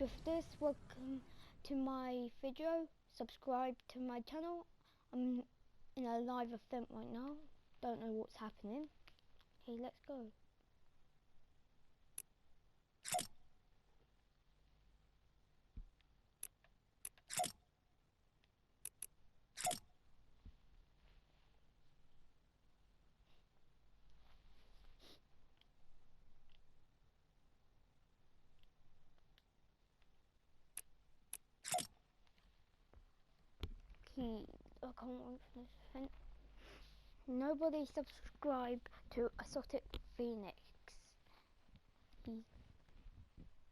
with this, welcome to my video. Subscribe to my channel. I'm in a live event right now. Don't know what's happening. Okay, let's go. Okay, I can't wait for this event. Nobody subscribe to Exotic Phoenix.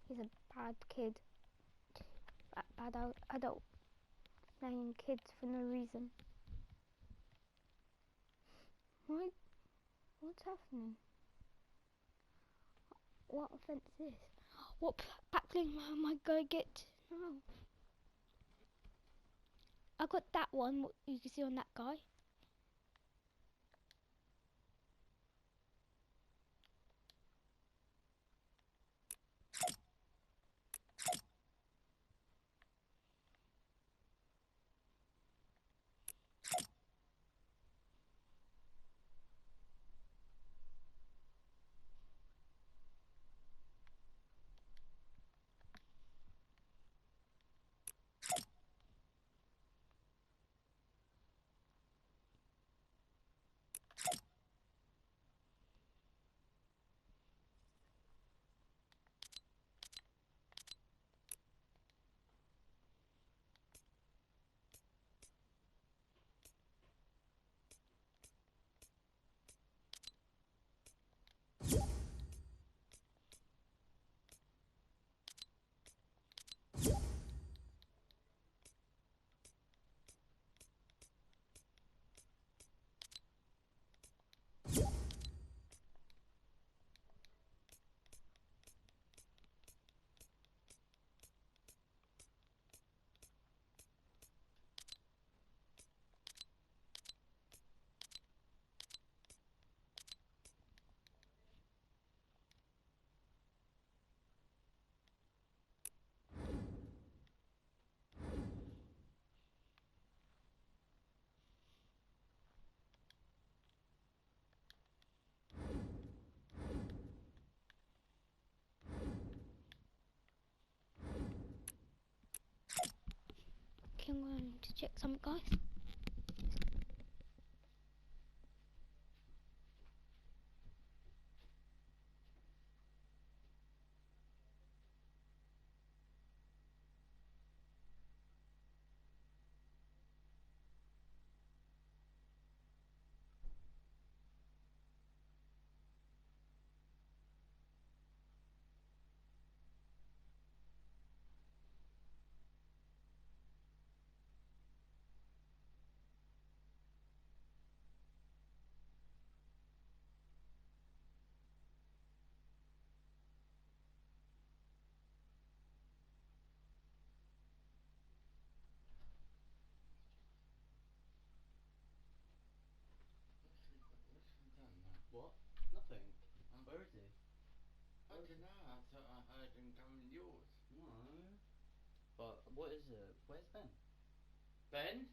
He's a bad kid. Bad adult playing kids for no reason. What? What's happening? What offense is this? What backbling am I gonna get? No. I got that one, what you can see on that guy. Okay, I'm going to check some guys. What? Nothing. Where is he? I don't know, I thought I heard him coming yours. No. But what is it? Where's Ben? Ben?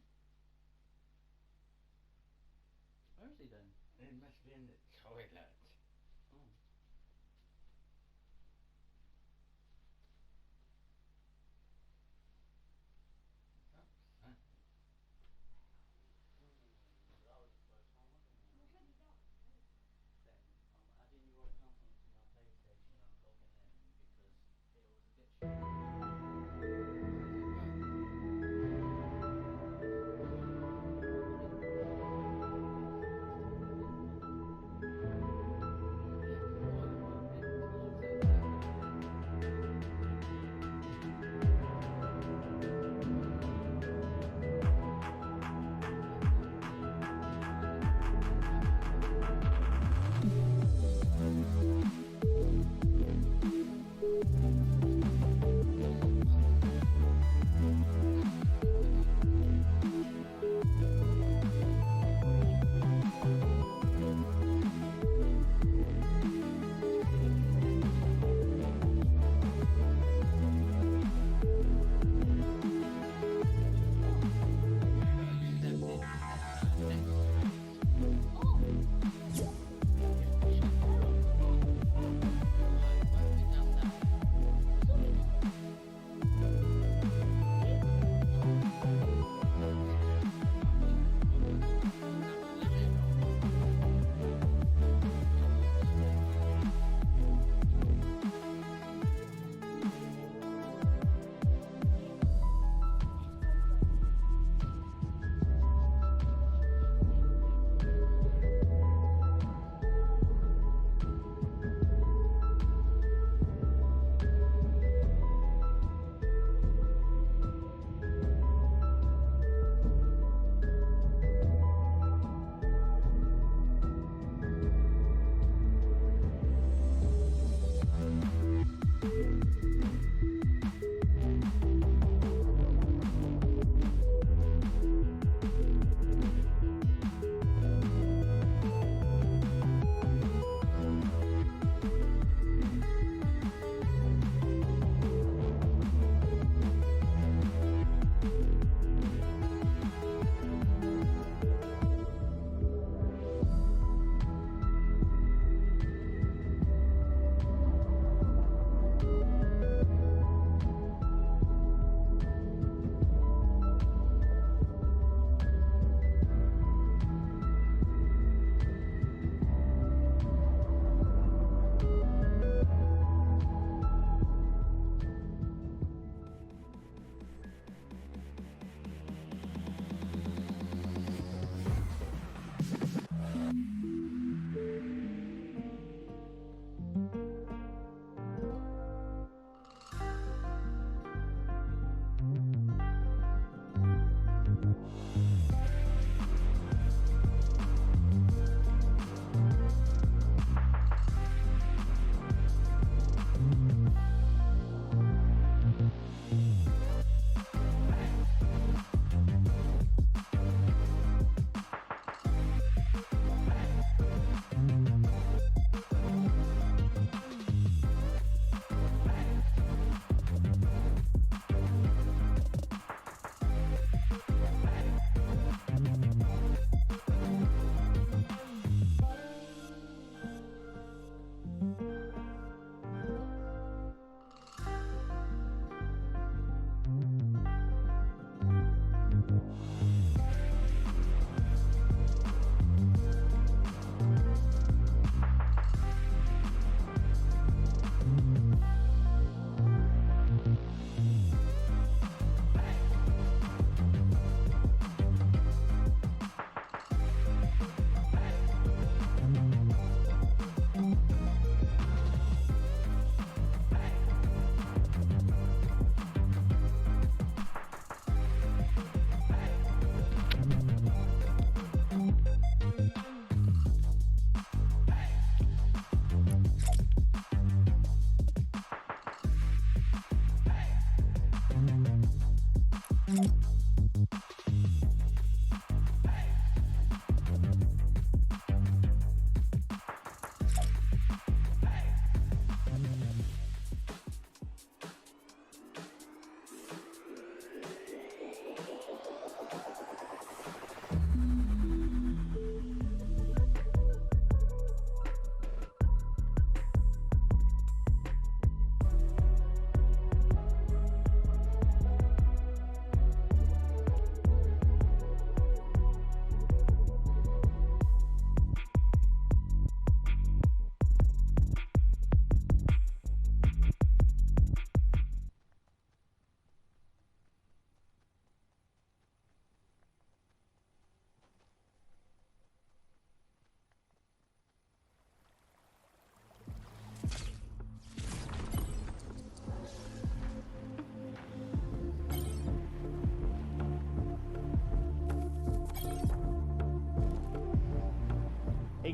Where is he then? He must be in the toilet. Oh. Fuck's sake. That was a slow time, wasn't it? Ben, I'm adding your account onto my PlayStation and I'm logging in because it was a bit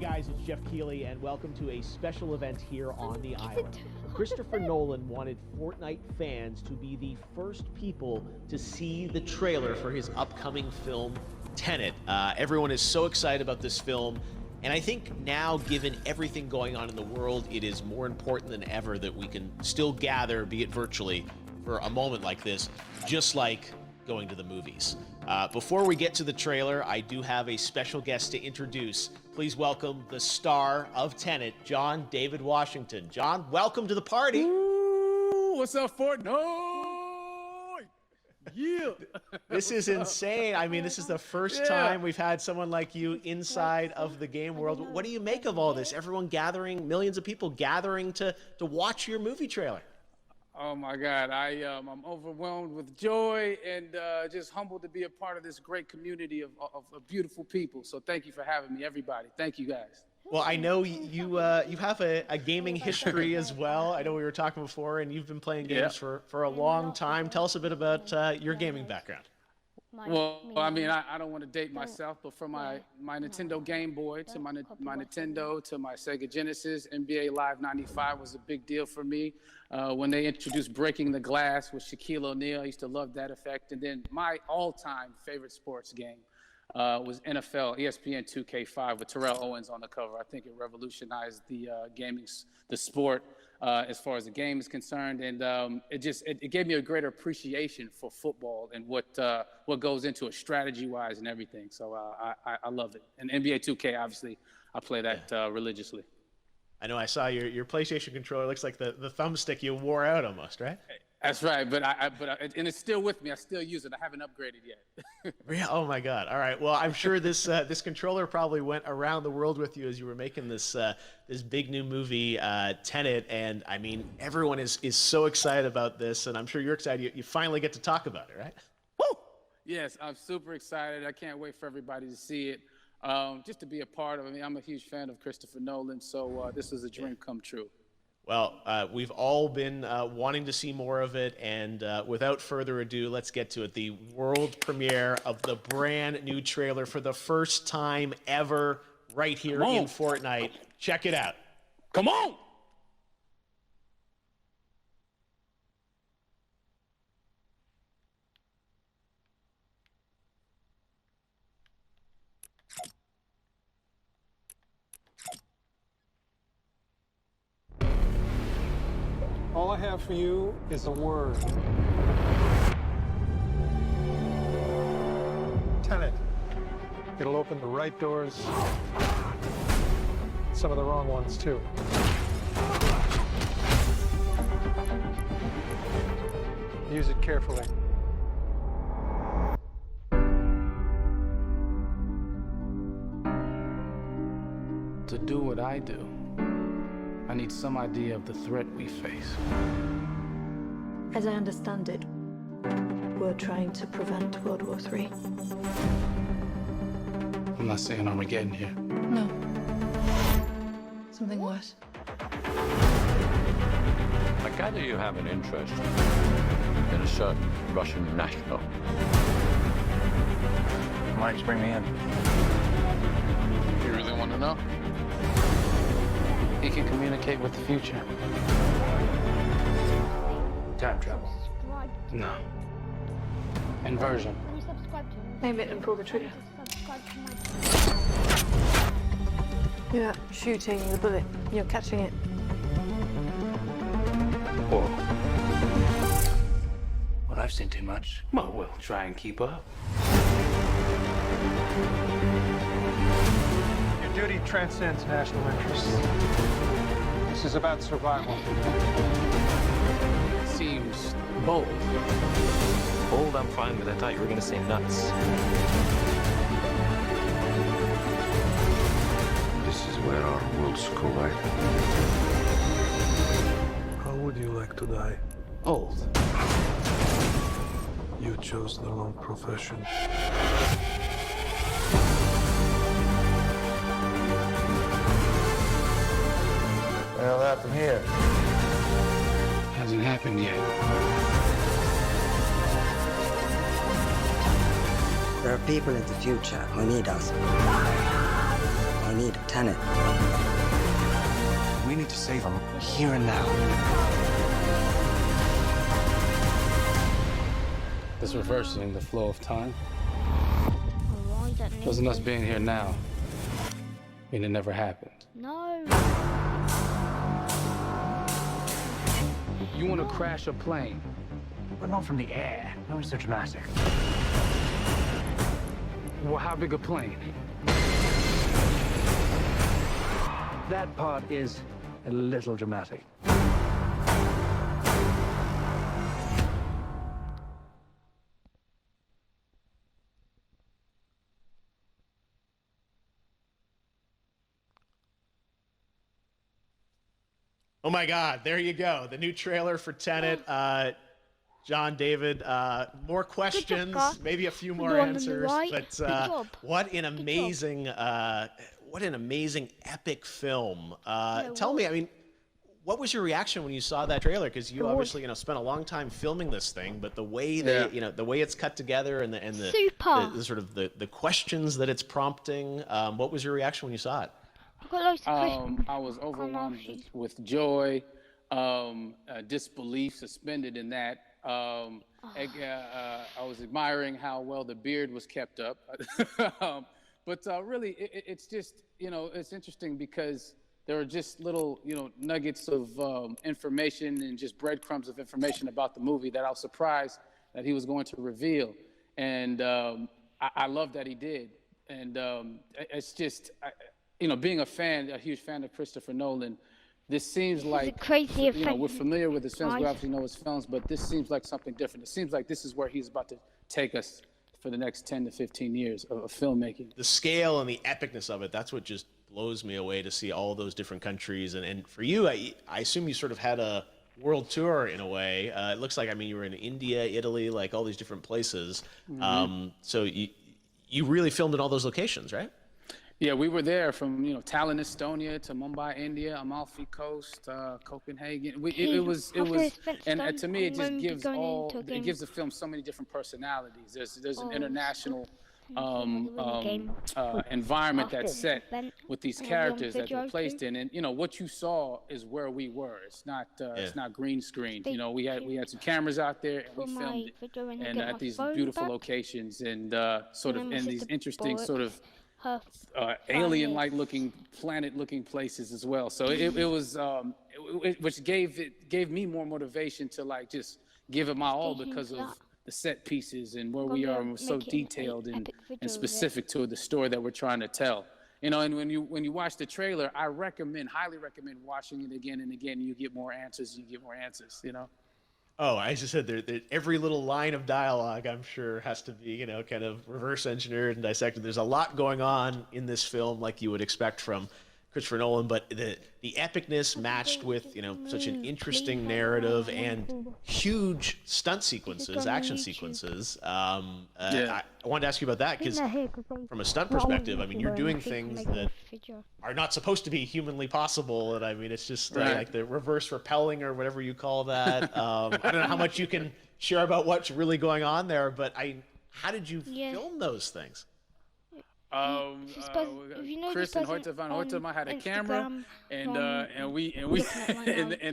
guys, it's Jeff Keighley, and welcome to a special event here on the island. Christopher Nolan wanted Fortnite fans to be the first people to see the trailer for his upcoming film, Tenet. Everyone is so excited about this film, and I think now, given everything going on in the world, it is more important than ever that we can still gather, be it virtually, for a moment like this, just like going to the movies. Before we get to the trailer, I do have a special guest to introduce. Please welcome the star of Tenet, John David Washington. John, welcome to the party. Ooh, what's up, Fortnite? Yeah. This is insane. I mean, this is the first time we've had someone like you inside of the game world. What do you make of all this? Everyone gathering, millions of people gathering to watch your movie trailer. Oh my God, I'm overwhelmed with joy and just humbled to be a part of this great community of beautiful people. So thank you for having me, everybody. Thank you, guys. Well, I know you have a gaming history as well. I know we were talking before, and you've been playing games for a long time. Tell us a bit about your gaming background. Well, I mean, I don't want to date myself, but from my Nintendo Game Boy to my Nintendo to my Sega Genesis, NBA Live 95 was a big deal for me. When they introduced Breaking the Glass with Shaquille O'Neal, I used to love that effect. And then my all-time favorite sports game was NFL ESPN 2K5 with Terrell Owens on the cover. I think it revolutionized the the sport as far as the game is concerned, and it gave me a greater appreciation for football and what goes into it strategy-wise and everything. So I love it. And NBA 2K, obviously, I play that religiously. I know I saw your PlayStation controller. Looks like the thumbstick you wore out almost, right? That's right, but and it's still with me. I still use it. I haven't upgraded yet. Yeah. Oh my God. All right. Well, I'm sure this controller probably went around the world with you as you were making this big new movie, Tenet. And I mean, everyone is so excited about this, and I'm sure you're excited. You finally get to talk about it, right? Woo! Yes, I'm super excited. I can't wait for everybody to see it. Just to be a part of it. I mean, I'm a huge fan of Christopher Nolan, so this is a dream come true. Well, we've all been wanting to see more of it, and without further ado, let's get to it. The world premiere of the brand new trailer for the first time ever right here in Fortnite. Check it out. Come on! All I have for you is a word. Tenet. It'll open the right doors, some of the wrong ones too. Use it carefully. To do what I do, I need some idea of the threat we face. As I understand it, we're trying to prevent World War III. I'm not saying Armageddon here. No. Something worse. I gather you have an interest in a certain Russian national. Why don't you bring me in? You really want to know? He can communicate with the future. Time travel. No. Inversion. Name it and pull the trigger. You're not shooting the bullet, you're catching it. Whoa. Well, I've seen too much. Well, we'll try and keep up. Your duty transcends national interests. This is about survival. Seems bold. Bold, I'm fine with. I thought you were going to say nuts. This is where our worlds collide. How would you like to die? Old. You chose the wrong profession. Well, that from here. Hasn't happened yet. There are people in the future who need us. I need Tenet. We need to save him here and now. This reversing the flow of time. Oh, I don't need Wasn't us this. being here now. I mean, it never happened. No. You want to crash a plane? But not from the air. No, it's so dramatic. Well, how big a plane? That part is a little dramatic. Oh my God, there you go. The new trailer for Tenet. John, David, more questions, guys. maybe a few The more one on the answers, right. but Good job. what an amazing epic film. Tell me, I mean, what was your reaction when you saw that trailer? Because you obviously, spent a long time filming this thing, but the way the way it's cut together and the sort of the questions that it's prompting, what was your reaction when you saw it? I've got loads of questions. I was overwhelmed with joy, disbelief, suspended in that. I was admiring how well the beard was kept up. But really, it's just, it's interesting because there are just little, nuggets of information and just breadcrumbs of information about the movie that I was surprised that he was going to reveal. And I love that he did. And it's just, being a huge fan of Christopher Nolan, this seems like, we're familiar with his films, we obviously know his films, but this seems like something different. It seems like this is where he's about to take us for the next 10 to 15 years of filmmaking. The scale and the epicness of it, that's what just blows me away, to see all those different countries. And for you, I assume you sort of had a world tour in a way. It looks like, you were in India, Italy, like all these different places. Mm-hmm. So you really filmed in all those locations, right? Yeah, we were there from Tallinn, Estonia, to Mumbai, India, Amalfi Coast, Copenhagen. It was, and to me, it just gives gives the film so many different personalities. There's an international environment that's set with these characters that they're placed in, and what you saw is where we were. It's not green screened. We had some cameras out there, and we filmed it, and at these beautiful locations, and sort of in these interesting sort of alien-like looking, planet-looking places as well. So it was, which gave me more motivation to just give it my all, because of the set pieces and where we are, and we're so detailed and specific to the story that we're trying to tell. And when you watch the trailer, I highly recommend watching it again and again. You get more answers. Oh, I just said every little line of dialogue, I'm sure, has to be, kind of reverse engineered and dissected. There's a lot going on in this film, like you would expect from Christopher Nolan, but the epicness matched with, such an interesting narrative and huge stunt sequences, action sequences. I wanted to ask you about that, because from a stunt perspective, you're doing things that are not supposed to be humanly possible. And it's just like the reverse rappelling or whatever you call that. I don't know how much you can share about what's really going on there, but how did you film those things? Chris and Hoyte van Hoytema had a camera, and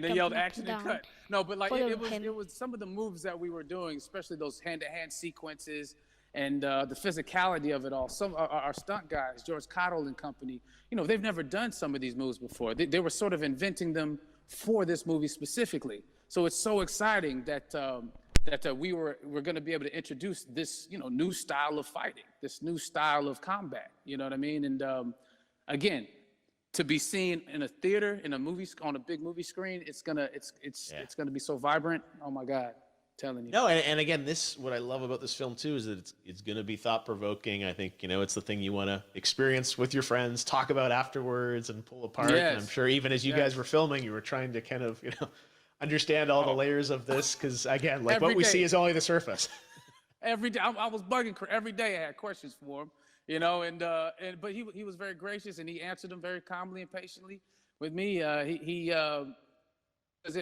they yelled action and cut. No, but it was some of the moves that we were doing, especially those hand-to-hand sequences, and the physicality of it all. Some our stunt guys, George Cottle and company, they've never done some of these moves before. They were sort of inventing them for this movie specifically. So it's so exciting that we're going to be able to introduce this, new style of fighting, this new style of combat. You know what I mean? And again, to be seen in a theater, in a movie, on a big movie screen, it's gonna be so vibrant. Oh my God, I'm telling you. No, and again, what I love about this film too is that it's going to be thought provoking. I think it's the thing you want to experience with your friends, talk about afterwards, and pull apart. Yes. And I'm sure even as you guys were filming, you were trying to kind of understand all the layers of this, because again, like what we see is only the surface. Every day, I was bugging. Every day I had questions for him, but he was very gracious, and he answered them very calmly and patiently with me. It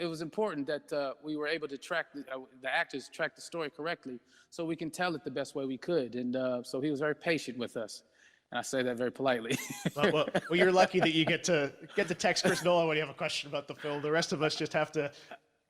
was important that we were able to track the actors track the story correctly, so we can tell it the best way we could. And so he was very patient with us. And I say that very politely. Well, you're lucky that you get to text Chris Nolan when you have a question about the film. The rest of us just have to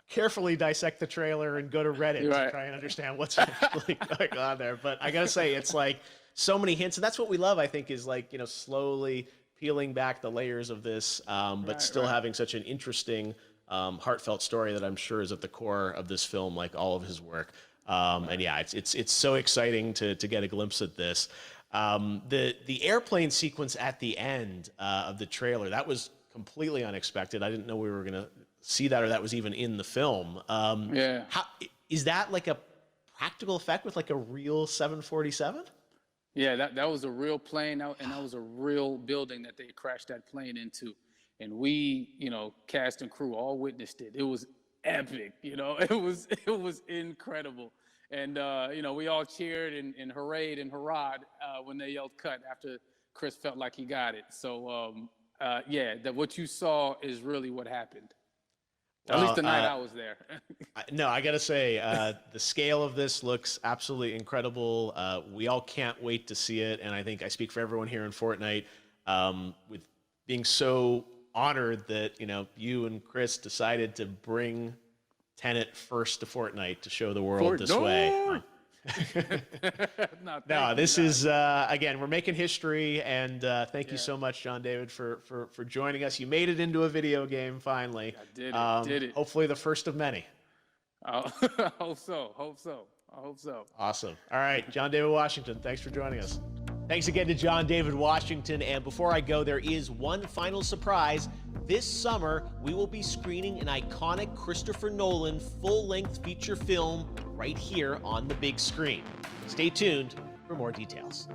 carefully dissect the trailer and go to Reddit to try and understand what's actually going on there. But I gotta say, it's like so many hints, and that's what we love. I think is like, you know, slowly peeling back the layers of this, but still having such an interesting, heartfelt story that I'm sure is at the core of this film, like all of his work. And yeah, it's so exciting to get a glimpse at this. The airplane sequence at the end of the trailer, that was completely unexpected. I didn't know we were gonna see that, or that was even in the film. Yeah. How, is that like a practical effect with like a real 747? Yeah, that was a real plane, and that was a real building that they crashed that plane into. And we, you know, cast and crew all witnessed it. It was epic, you know, it was incredible. And, you know, we all cheered and hurrayed and hurrahed when they yelled cut after Chris felt like he got it. So, yeah, what you saw is really what happened. At least the night I was there. No, I got to say, the scale of this looks absolutely incredible. We all can't wait to see it. And I think I speak for everyone here in Fortnite with being so honored that, you know, you and Chris decided to bring Tenet first to Fortnite to show the world this way. No, this is, again, we're making history, and thank you so much, John David, for joining us. You made it into a video game, finally. I did it. Hopefully the first of many. I hope so. Awesome. All right, John David Washington, thanks for joining us. Thanks again to John David Washington. And before I go, there is one final surprise. This summer, we will be screening an iconic Christopher Nolan full-length feature film right here on the big screen. Stay tuned for more details.